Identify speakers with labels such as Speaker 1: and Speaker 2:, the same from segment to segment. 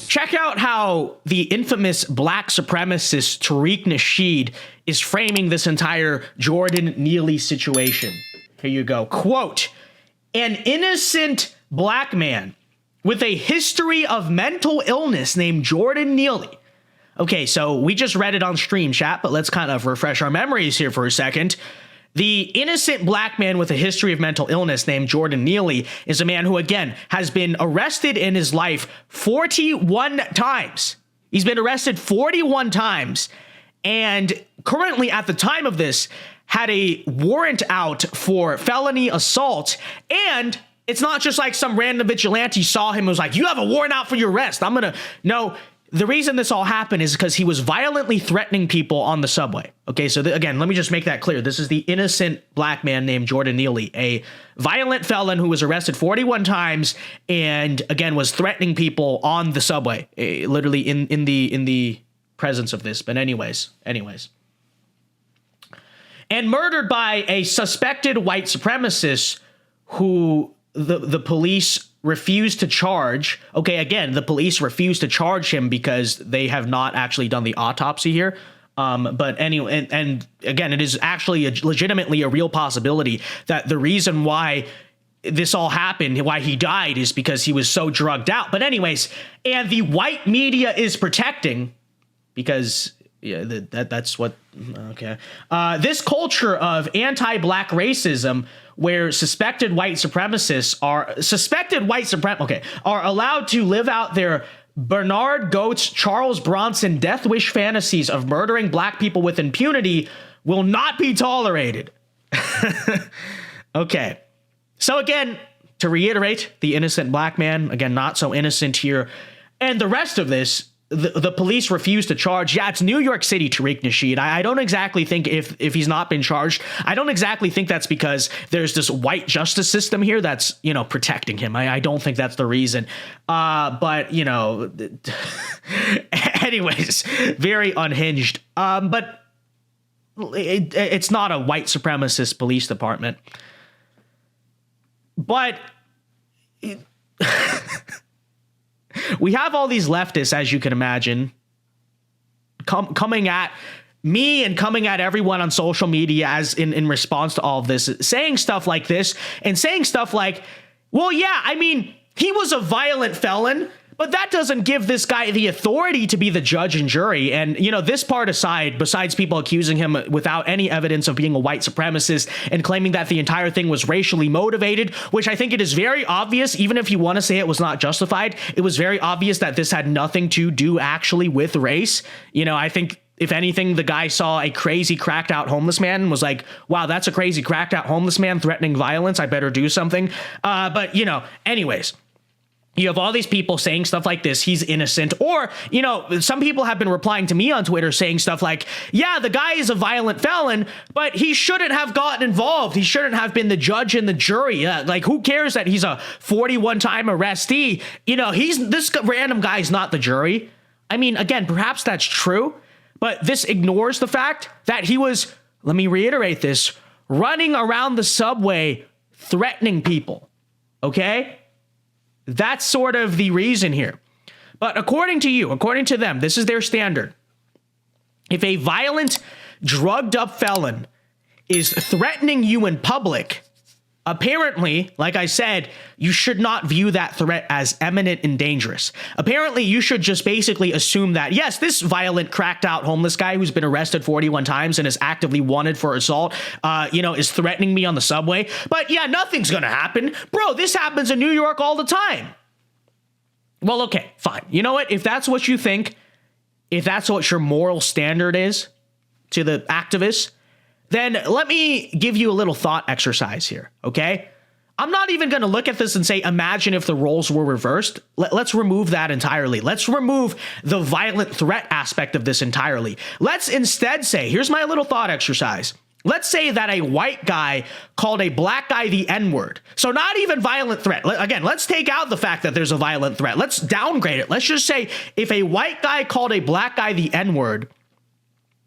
Speaker 1: Check out how the infamous black supremacist Tariq Nasheed is framing this entire Jordan Neely situation. Here you go. Quote, an innocent black man with a history of mental illness named Jordan Neely. Okay, so we just read it on stream chat, but let's kind of refresh our memories here for a second. The innocent black man with a history of mental illness named Jordan Neely is a man who, again, has been arrested in his life 41 times. He's been arrested 41 times, and currently, at the time of this, had a warrant out for felony assault. And it's not just like some random vigilante saw him and was like, you have a warrant out for your arrest. No, the reason this all happened is because he was violently threatening people on the subway. Okay, so again, let me just make that clear. This is the innocent black man named Jordan Neely, a violent felon who was arrested 41 times and, again, was threatening people on the subway, literally in the presence of this. But anyways. And murdered by a suspected white supremacist who the police refused to charge. Okay, again, the police refused to charge him because they have not actually done the autopsy here. But anyway, and again, it is actually legitimately a real possibility that the reason why this all happened, why he died, is because he was so drugged out. But anyways, and the white media is protecting, because yeah, that's what, okay. This culture of anti-black racism where suspected white supremacists are allowed to live out their Bernard Goetz, Charles Bronson death wish fantasies of murdering black people with impunity will not be tolerated. Okay. So again, to reiterate, the innocent black man, again, not so innocent here. And the rest of this, the police refused to charge. Yeah, it's New York City, Tariq Nasheed. I don't exactly think if he's not been charged, I don't exactly think that's because there's this white justice system here that's, protecting him. I don't think that's the reason. But, anyways, very unhinged. But it's not a white supremacist police department. But we have all these leftists, as you can imagine, coming at me and coming at everyone on social media as in response to all of this, saying stuff like this and saying stuff like, well, yeah, I mean, he was a violent felon, but that doesn't give this guy the authority to be the judge and jury. And, this part aside, besides people accusing him without any evidence of being a white supremacist and claiming that the entire thing was racially motivated, which I think it is very obvious, even if you want to say it was not justified, it was very obvious that this had nothing to do actually with race. I think, if anything, the guy saw a crazy cracked out homeless man and was like, wow, that's a crazy cracked out homeless man threatening violence. I better do something. But anyways. You have all these people saying stuff like this, he's innocent. Or, some people have been replying to me on Twitter saying stuff like, yeah, the guy is a violent felon, but he shouldn't have gotten involved. He shouldn't have been the judge and the jury. Who cares that he's a 41-time arrestee? This random guy is not the jury. I mean, again, perhaps that's true, but this ignores the fact that he was, let me reiterate this, running around the subway threatening people. Okay? That's sort of the reason here. But according to them, this is their standard. If a violent, drugged up felon is threatening you in public, apparently, like I said, you should not view that threat as imminent and dangerous. Apparently, you should just basically assume that, yes, this violent, cracked out homeless guy who's been arrested 41 times and is actively wanted for assault, is threatening me on the subway. But yeah, nothing's going to happen. Bro, this happens in New York all the time. Well, okay, fine. You know what? If that's what you think, if that's what your moral standard is to the activists, then let me give you a little thought exercise here, okay? I'm not even going to look at this and say, imagine if the roles were reversed. Let's remove that entirely. Let's remove the violent threat aspect of this entirely. Let's instead say, here's my little thought exercise. Let's say that a white guy called a black guy the N-word. So not even violent threat. Again, let's take out the fact that there's a violent threat. Let's downgrade it. Let's just say if a white guy called a black guy the N-word,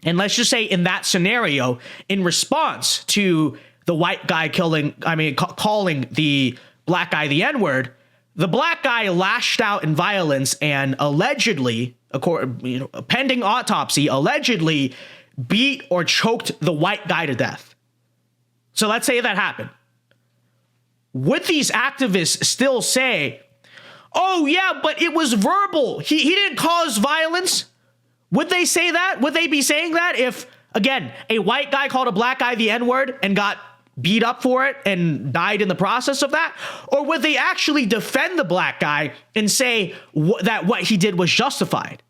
Speaker 1: And let's just say in that scenario, in response to the white guy calling the black guy the N-word, the black guy lashed out in violence and allegedly, pending autopsy, allegedly beat or choked the white guy to death. So let's say that happened. Would these activists still say, oh yeah, but it was verbal, he didn't cause violence? Would they say that? Would they be saying that if, again, a white guy called a black guy the N-word and got beat up for it and died in the process of that? Or would they actually defend the black guy and say that what he did was justified?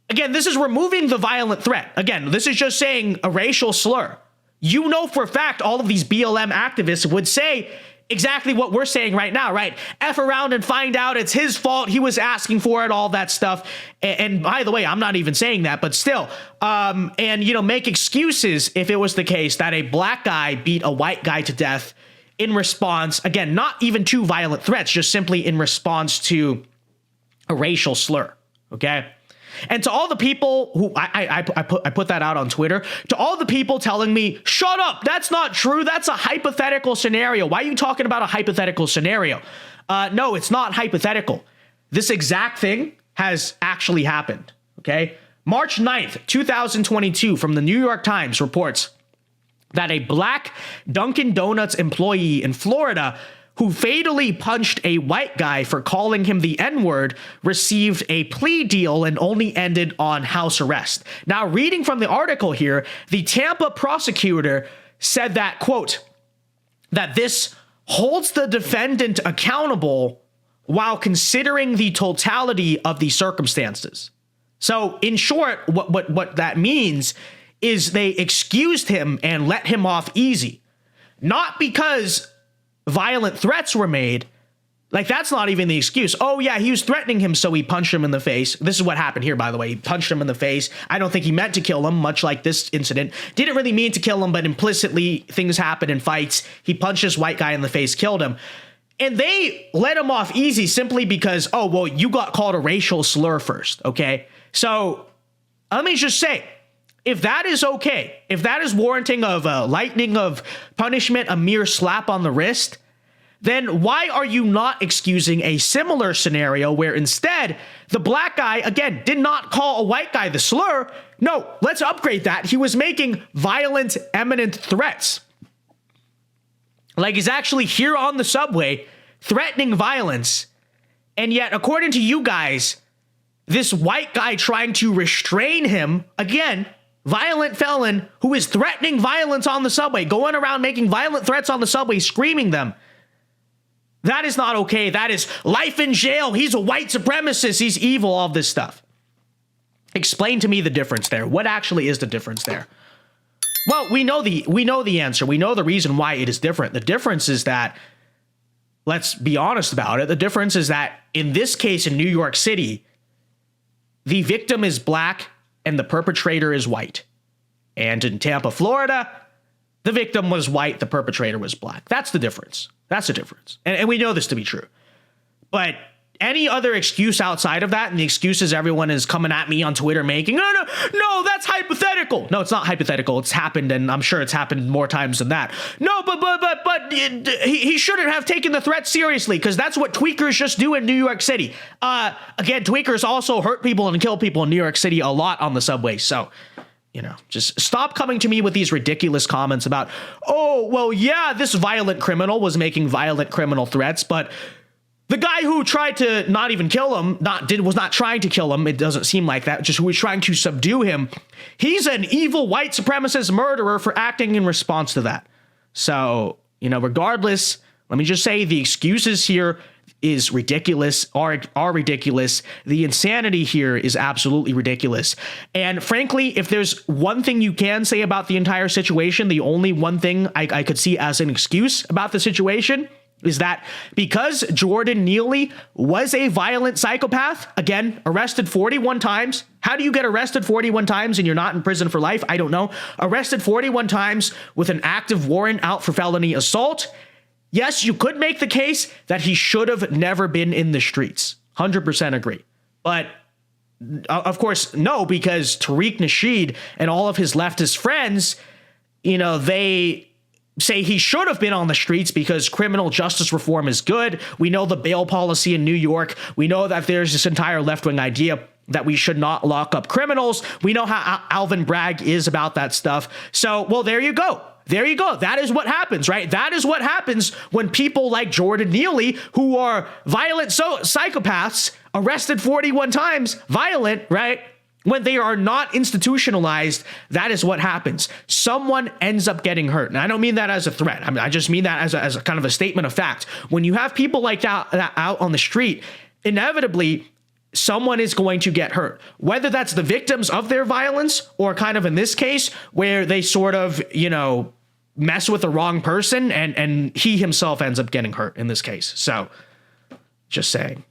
Speaker 1: Again, this is removing the violent threat. Again, this is just saying a racial slur. You know for a fact all of these BLM activists would say exactly what we're saying right now, right? F around and find out it's his fault. He was asking for it, all that stuff. And by the way, I'm not even saying that, but still, make excuses if it was the case that a black guy beat a white guy to death in response, again, not even to violent threats, just simply in response to a racial slur, okay? And to all the people who I put that out on Twitter, to all the people telling me, shut up, that's not true, that's a hypothetical scenario. Why are you talking about a hypothetical scenario? No, it's not hypothetical. This exact thing has actually happened, okay? March 9th, 2022, from the New York Times reports that a black Dunkin' Donuts employee in Florida who fatally punched a white guy for calling him the N-word received a plea deal and only ended on house arrest. Now, reading from the article here, the Tampa prosecutor said that, quote, that this holds the defendant accountable while considering the totality of the circumstances. So, in short, what that means is they excused him and let him off easy. Not because violent threats were made. Like, that's not even the excuse. Oh yeah, he was threatening him, so he punched him in the face. This is what happened here, by the way. He punched him in the face. I don't think he meant to kill him, much like this incident. Didn't really mean to kill him, but implicitly things happen in fights. He punched this white guy in the face, killed him. And they let him off easy simply because, oh, well, you got called a racial slur first, okay? So let me just say, if that is okay, if that is warranting of a lightening of punishment, a mere slap on the wrist, then why are you not excusing a similar scenario where instead the black guy, again, did not call a white guy the slur? No, let's upgrade that. He was making violent, imminent threats. Like, he's actually here on the subway threatening violence. And yet, according to you guys, this white guy trying to restrain him, again, violent felon who is threatening violence on the subway, going around making violent threats on the subway, screaming them. That is not okay. That is life in jail. He's a white supremacist. He's evil, all this stuff. Explain to me the difference there. What actually is the difference there? Well, we know the answer. We know the reason why it is different. The difference is that, let's be honest about it, the difference is that in this case in New York City, the victim is black and the perpetrator is white. And in Tampa, Florida, the victim was white, the perpetrator was black. That's the difference. That's the difference. And we know this to be true. But any other excuse outside of that, and the excuses everyone is coming at me on Twitter making, no, that's hypothetical. No, it's not hypothetical. It's happened, and I'm sure it's happened more times than that. No, but he shouldn't have taken the threat seriously, because that's what tweakers just do in New York City. Again, tweakers also hurt people and kill people in New York City a lot on the subway, so just stop coming to me with these ridiculous comments about, oh, well, yeah, this violent criminal was making violent criminal threats, but the guy who tried to not even kill him, was not trying to kill him, it doesn't seem like that, just who was trying to subdue him, he's an evil white supremacist murderer for acting in response to that. So, regardless, let me just say the excuses here is ridiculous, are ridiculous. The insanity here is absolutely ridiculous. And frankly, if there's one thing you can say about the entire situation, the only one thing I could see as an excuse about the situation is that because Jordan Neely was a violent psychopath, again, arrested 41 times. How do you get arrested 41 times and you're not in prison for life? I don't know. Arrested 41 times with an active warrant out for felony assault. Yes, you could make the case that he should have never been in the streets. 100% agree. But Of course, no, because Tariq Nasheed and all of his leftist friends, they say he should have been on the streets because criminal justice reform is good. We know the bail policy in New York. We know that there's this entire left-wing idea that we should not lock up criminals. We know how Alvin Bragg is about that stuff. So, well, there you go. There you go. That is what happens, right? That is what happens when people like Jordan Neely, who are violent psychopaths, arrested 41 times, violent, right? When they are not institutionalized, that is what happens. Someone ends up getting hurt. And I don't mean that as a threat. I just mean that as a kind of a statement of fact. When you have people like that out on the street, inevitably, someone is going to get hurt, whether that's the victims of their violence or kind of in this case where they sort of, mess with the wrong person and he himself ends up getting hurt in this case. So just saying.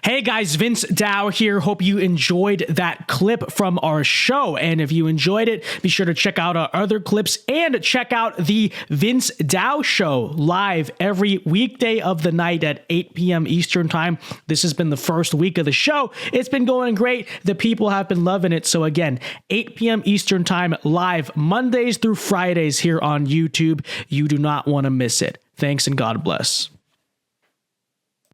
Speaker 1: Hey guys, Vince Dow here. Hope you enjoyed that clip from our show. And if you enjoyed it, be sure to check out our other clips and check out the Vince Dow Show live every weekday of the night at 8 p.m. Eastern Time. This has been the first week of the show. It's been going great. The people have been loving it. So again, 8 p.m. Eastern Time live Mondays through Fridays here on YouTube. You do not want to miss it. Thanks and God bless.